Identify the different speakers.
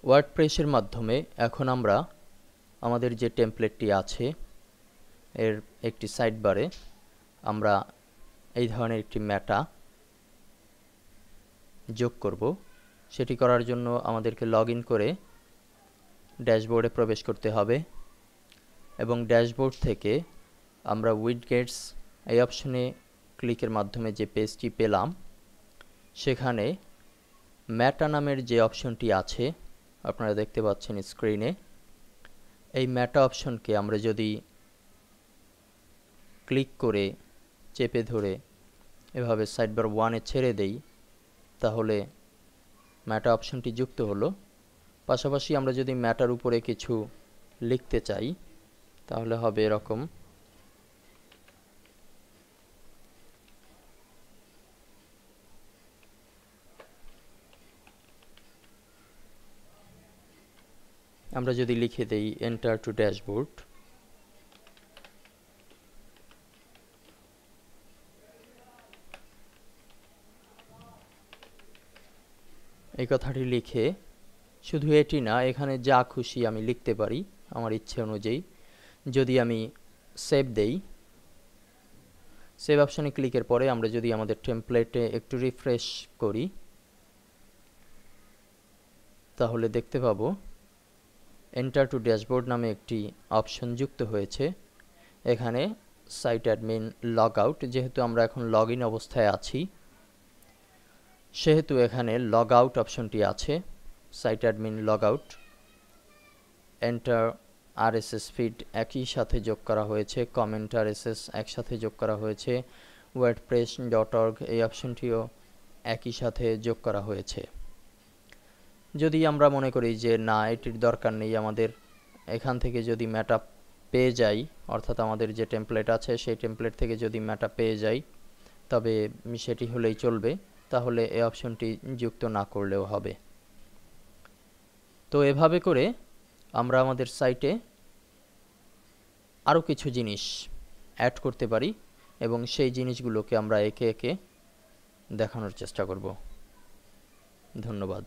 Speaker 1: ওয়ার্ডপ্রেসের মাধ্যমে এখন আমরা আমাদের যে টেমপ্লেটটি আছে এর একটি সাইড বারে আমরা এই ধরনের একটি মেটা যোগ করব। সেটি করার জন্য আমাদেরকে লগইন করে ড্যাশবোর্ডে প্রবেশ করতে হবে এবং ড্যাশবোর্ড থেকে আমরা উইডগেটস এই অপশনে ক্লিকের মাধ্যমে যে পেজটি পেলাম সেখানে মেটা নামের যে অপশনটি আছে আপনারা দেখতে পাচ্ছেন স্ক্রিনে, এই মেটা অপশনকে আমরা যদি ক্লিক করে চেপে ধরে এভাবে সাইডবার 1-এ ছেড়ে দেই তাহলে মেটা অপশনটি যুক্ত হলো। পাশাপাশি আমরা যদি মেটার উপরে কিছু লিখতে চাই তাহলে হবে এরকম। আমরা যদি লিখে দেই এন্টার টু ড্যাশবোর্ড, এই কথাটি লিখে শুধু এটি না, এখানে যা খুশি আমি লিখতে পারি আমার ইচ্ছে অনুযায়ী। যদি আমি সেভ দেই, সেভ অপশানে ক্লিকের পরে আমরা যদি আমাদের টেমপ্লেটে একটু রিফ্রেশ করি তাহলে দেখতে পাবো এন্টার টু ড্যাশবোর্ড নামে একটি অপশন যুক্ত হয়েছে। এখানে সাইট অ্যাডমিন লগ আউট, যেহেতু আমরা এখন লগ ইন অবস্থায় আছি সেহেতু এখানে লগ আউট অপশনটি আছে। Site admin log out, enter RSS feed একই সাথে যোগ করা হয়েছে, কমেন্ট আরএসএস একসাথে যোগ করা হয়েছে, wordpress.org এই অপশনটিও একই সাথে যোগ করা হয়েছে। যদি আমরা মনে করি যে না এটির দরকার নেই, আমাদের এখান থেকে যদি মেটা পেয়ে যাই, অর্থাৎ আমাদের যে টেমপ্লেট আছে সেই টেমপ্লেট থেকে যদি মেটা পেয়ে যাই তবে সেটি হলেই চলবে, তাহলে এই অপশনটি যুক্ত না করলেও হবে। তো এভাবে করে আমরা আমাদের সাইটে আরও কিছু জিনিস অ্যাড করতে পারি এবং সেই জিনিসগুলোকে আমরা একে একে দেখানোর চেষ্টা করব। ধন্যবাদ।